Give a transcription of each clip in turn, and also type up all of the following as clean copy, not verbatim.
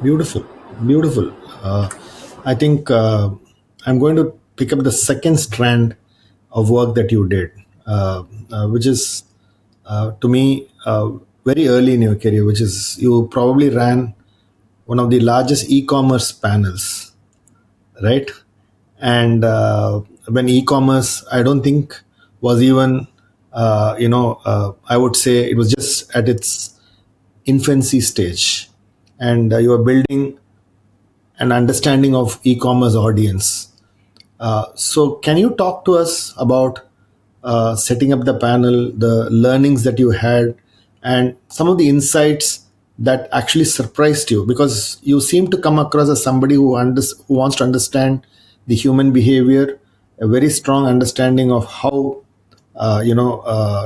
Beautiful, beautiful. I think I'm going to pick up the second strand of work that you did, which is to me very early in your career, which is you probably ran one of the largest e-commerce panels, right? And when e-commerce, I don't think was even, I would say it was just at its infancy stage, and you were building an understanding of e-commerce audience. So, can you talk to us about setting up the panel, the learnings that you had, and some of the insights that actually surprised you? Because you seem to come across as somebody who wants to understand the human behavior, a very strong understanding of how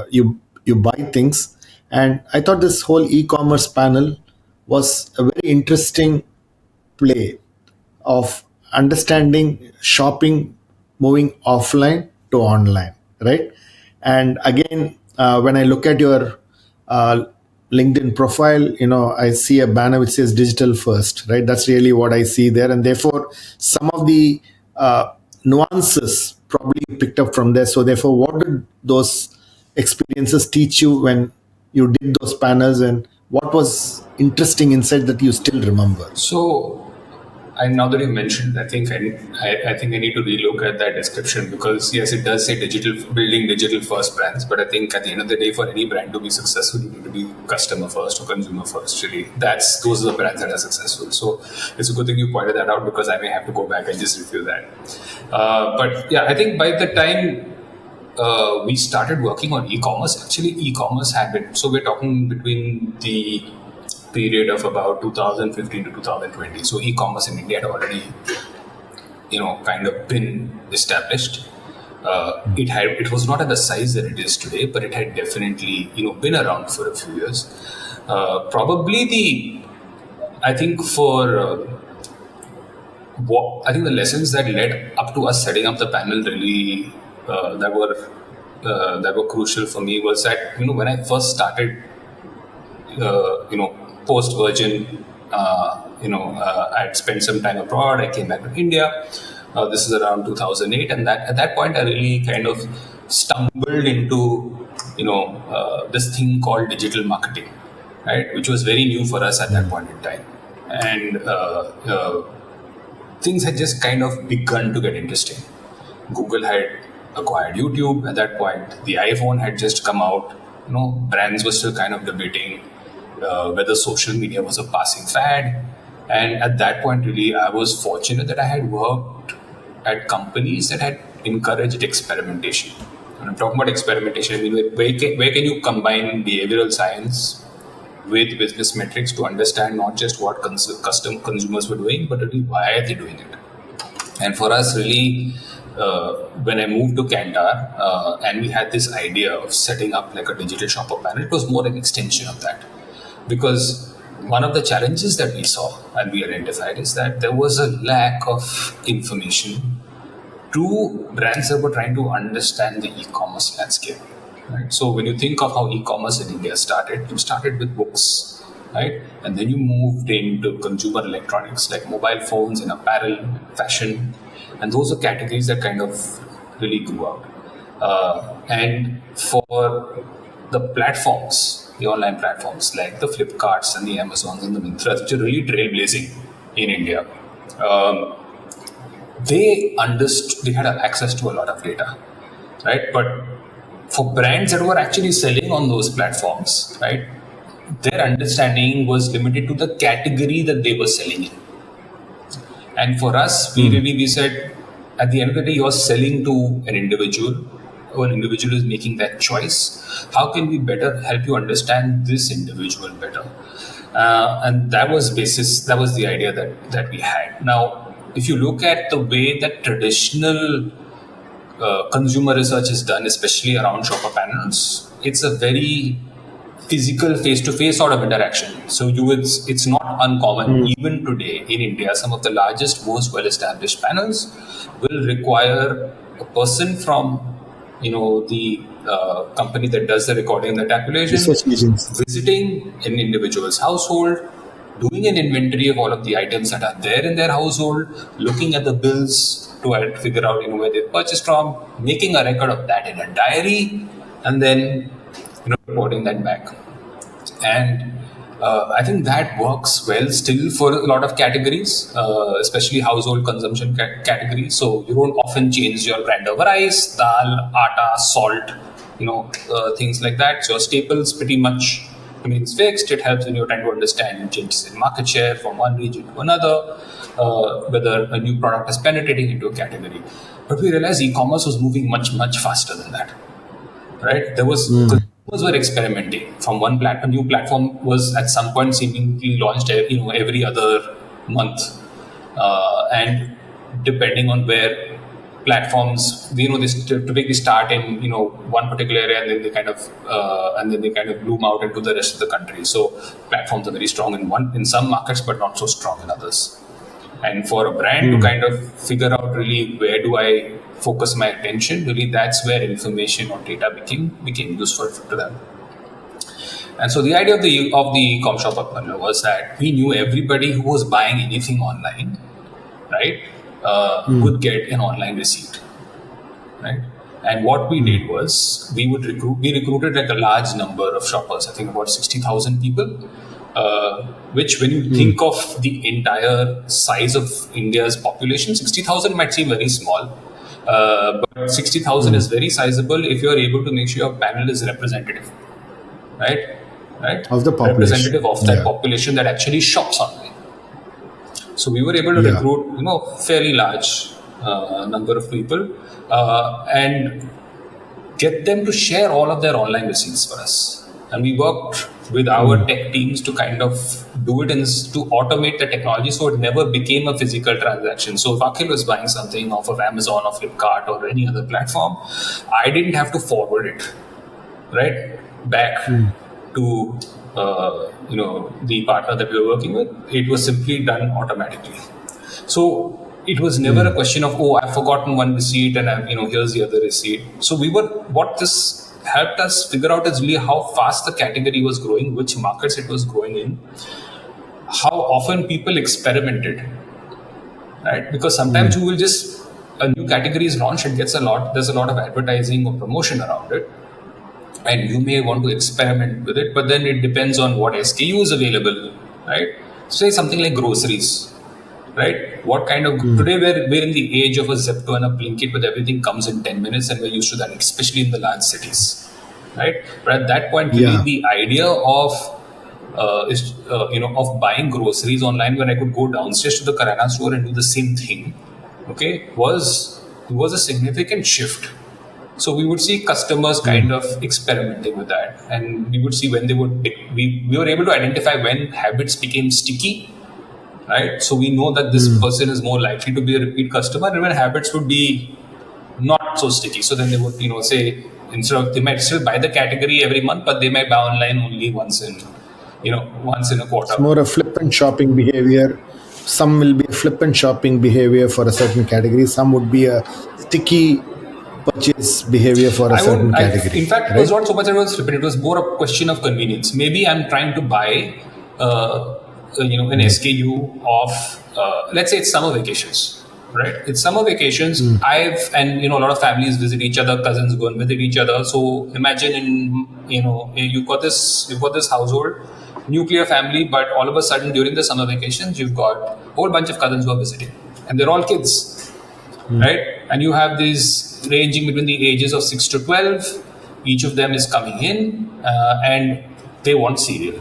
you buy things. And I thought this whole e-commerce panel was a very interesting play of understanding shopping moving offline to online, right? And again, when I look at your uh, LinkedIn profile, I see a banner which says digital first, right? That's really what I see there. And therefore, some of the nuances probably picked up from there. So, therefore, what did those experiences teach you when you did those panels, and what was interesting insight that you still remember? So, and now that you mentioned, I think I need to relook at that description, because yes, it does say digital building digital first brands, but I think at the end of the day, for any brand to be successful, you need to be customer first or consumer first. Really, those are the brands that are successful. So it's a good thing you pointed that out, because I may have to go back and just review that. But yeah, I think by the time we started working on e-commerce, actually e-commerce had been, so we're talking between the period of about 2015 to 2020. So e-commerce in India had already, kind of been established. It was not at the size that it is today, but it had definitely, been around for a few years. Probably I think for I think the lessons that led up to us setting up the panel really that were crucial for me was that, when I first started, post Virgin, I'd spent some time abroad. I came back to India. This is around 2008, and at that point, I really kind of stumbled into, this thing called digital marketing, right, which was very new for us at that point in time, and things had just kind of begun to get interesting. Google had acquired YouTube at that point. The iPhone had just come out. Brands were still kind of debating whether social media was a passing fad. And at that point, really, I was fortunate that I had worked at companies that had encouraged experimentation. When I'm talking about experimentation, I mean, where can you combine behavioral science with business metrics to understand not just what custom consumers were doing, but really why are they doing it? And for us, really, when I moved to Kantar, and we had this idea of setting up like a digital shopper panel, it was more an extension of that. Because one of the challenges that we saw and we identified is that there was a lack of information to brands that were trying to understand the e-commerce landscape. Right? So when you think of how e-commerce in India started, you started with books, right? And then you moved into consumer electronics like mobile phones and apparel, fashion, and those are categories that kind of really grew out. And for the platforms, the online platforms like the Flipkarts and the Amazons and the Mintras, which are really trailblazing in India, they had access to a lot of data, right? But for brands that were actually selling on those platforms, right, their understanding was limited to the category that they were selling in. And for us, we said, at the end of the day, you're selling to an individual. An individual is making that choice. How can we better help you understand this individual better? And that was the idea that we had. Now, if you look at the way that traditional consumer research is done, especially around shopper panels, it's a very physical face-to-face sort of interaction. So it's not uncommon. Even today in India, some of the largest, most well-established panels will require a person from the company that does the recording and the tabulation Research agents. visiting an individual's household, doing an inventory of all of the items that are there in their household, looking at the bills to figure out where they purchased from, making a record of that in a diary, and then reporting that back. And I think that works well still for a lot of categories, especially household consumption categories. So you don't often change your brand of rice, dal, atta, salt, things like that. So your staples pretty much remains fixed. It helps when you're trying to understand changes in market share from one region to another, whether a new product is penetrating into a category. But we realized e-commerce was moving much, much faster than that. Right? There was consumers were experimenting from one platform. A new platform was at some point seemingly launched, every other month, and depending on where platforms, they typically start in one particular area, and then they kind of bloom out into the rest of the country. So platforms are very strong in some markets, but not so strong in others. And for a brand to kind of figure out really where do I focus my attention, really that's where information or data became useful to them. And so the idea of the e-com shop was that we knew everybody who was buying anything online, right, would get an online receipt, right? And what we did was we recruited like a large number of shoppers, I think about 60,000 people, which when you think of the entire size of India's population, 60,000 might seem very small, but 60,000 is very sizable if you are able to make sure your panel is representative, right? Of the population. Representative of that population that actually shops online. So we were able to recruit, fairly large number of people and get them to share all of their online receipts for us. And we worked with our tech teams to kind of do it and to automate the technology so it never became a physical transaction. So if Akhil was buying something off of Amazon or Flipkart or any other platform, I didn't have to forward it, right, back to the partner that we were working with. It was simply done automatically. So it was never a question of, I've forgotten one receipt and here's the other receipt. So what this helped us figure out is really how fast the category was growing, which markets it was growing in, how often people experimented, right? Because sometimes you will a new category is launched, there's a lot of advertising or promotion around it, and you may want to experiment with it, but then it depends on what SKU is available, right? Say something like groceries, right? What kind of today we're in the age of a Zepto and a Blinkit, where everything comes in 10 minutes, and we're used to that, especially in the large cities, right? But at that point, really, the idea of of buying groceries online, when I could go downstairs to the Kirana store and do the same thing, okay, was a significant shift. So we would see customers kind of experimenting with that, and we would see when they would we were able to identify when habits became sticky, right? So we know that this person is more likely to be a repeat customer, and when habits would be not so sticky. So then they would, say, instead of, they might still buy the category every month, but they might buy online only once in a quarter. It's more a flippant shopping behavior. Some will be a flippant shopping behavior for a certain category. Some would be a sticky purchase behavior for a certain category. In fact, right? It was not so much that it was flippant. It was more a question of convenience. Maybe I'm trying to buy an SKU of, let's say it's summer vacations, right? It's summer vacations. A lot of families visit each other, cousins go and visit each other. So imagine you've got this household, nuclear family, but all of a sudden during the summer vacations, you've got a whole bunch of cousins who are visiting, and they're all kids, right? And you have these ranging between the ages of 6 to 12. Each of them is coming in and they want cereal.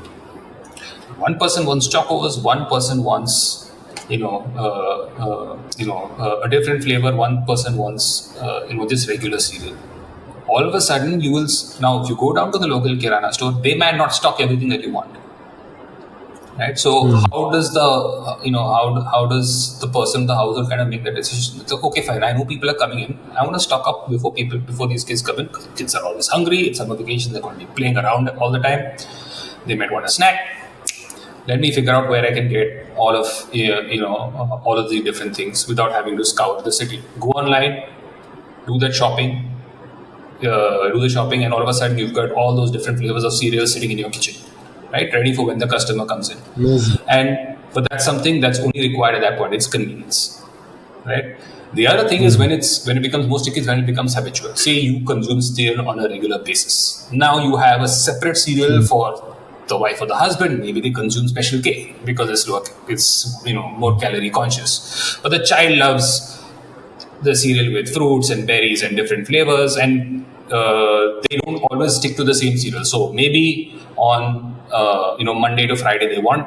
One person wants chocos, one person wants a different flavor, one person wants just regular cereal. All of a sudden now if you go down to the local Kirana store, they might not stock everything that you want, right? So how does how does the person in the household kind of make that decision? It's like, okay, fine, I know people are coming in, I want to stock up before these kids come in, because kids are always hungry, it's summer vacation, they're going to be playing around all the time, they might want a snack. Let me figure out where I can get all of the different things without having to scout the city. Go online, do the shopping, and all of a sudden you've got all those different flavors of cereal sitting in your kitchen, right? Ready for when the customer comes in. Amazing. But that's something that's only required at that point. It's convenience, right? The other thing is Mm. when it becomes more sticky is when it becomes habitual. Say you consume cereal on a regular basis. Now you have a separate cereal Mm. for the wife or the husband. Maybe they consume Special K because it's more calorie conscious. But the child loves the cereal with fruits and berries and different flavors, and they don't always stick to the same cereal. So maybe on Monday to Friday they want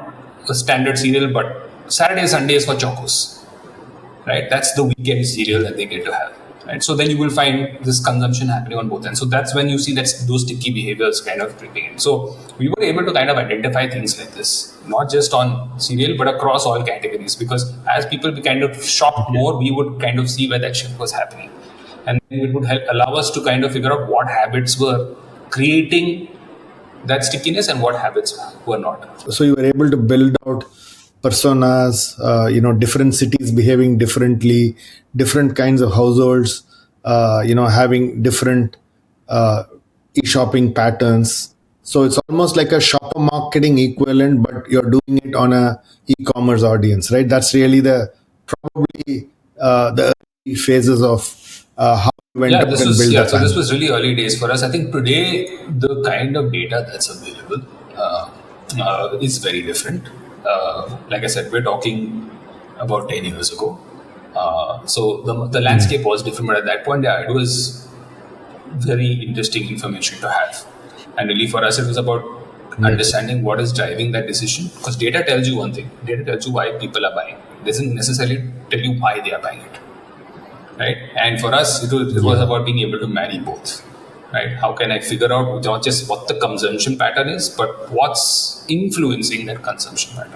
a standard cereal, but Saturday Sunday is for chocos, right? That's the weekend cereal that they get to have, right? So then you will find this consumption happening on both ends. So that's when you see that those sticky behaviors kind of creeping in. So we were able to kind of identify things like this, not just on cereal, but across all categories, because as people kind of shop Okay. more, we would kind of see where that shift was happening. And it would allow us to kind of figure out what habits were creating that stickiness and what habits were not. So you were able to build out personas, different cities behaving differently, different kinds of households, having different uh, e-shopping patterns. So it's almost like a shopper marketing equivalent, but you're doing it on a e-commerce audience, right? That's really the probably the early phases of how you went Yeah, out and built that this panel. was really early days for us. I think today the kind of data that's available is very different. Like I said, we're talking about 10 years ago. So the landscape was different, but at that point, yeah, it was very interesting information to have. And really, for us, it was about Amazing. understanding what is driving that decision. Because data tells you one thing. Data tells you why people are buying. It doesn't necessarily tell you why they are buying it, right? And for us, it was Yeah. about being able to marry both, right? How can I figure out not just what the consumption pattern is, but what's influencing that consumption pattern?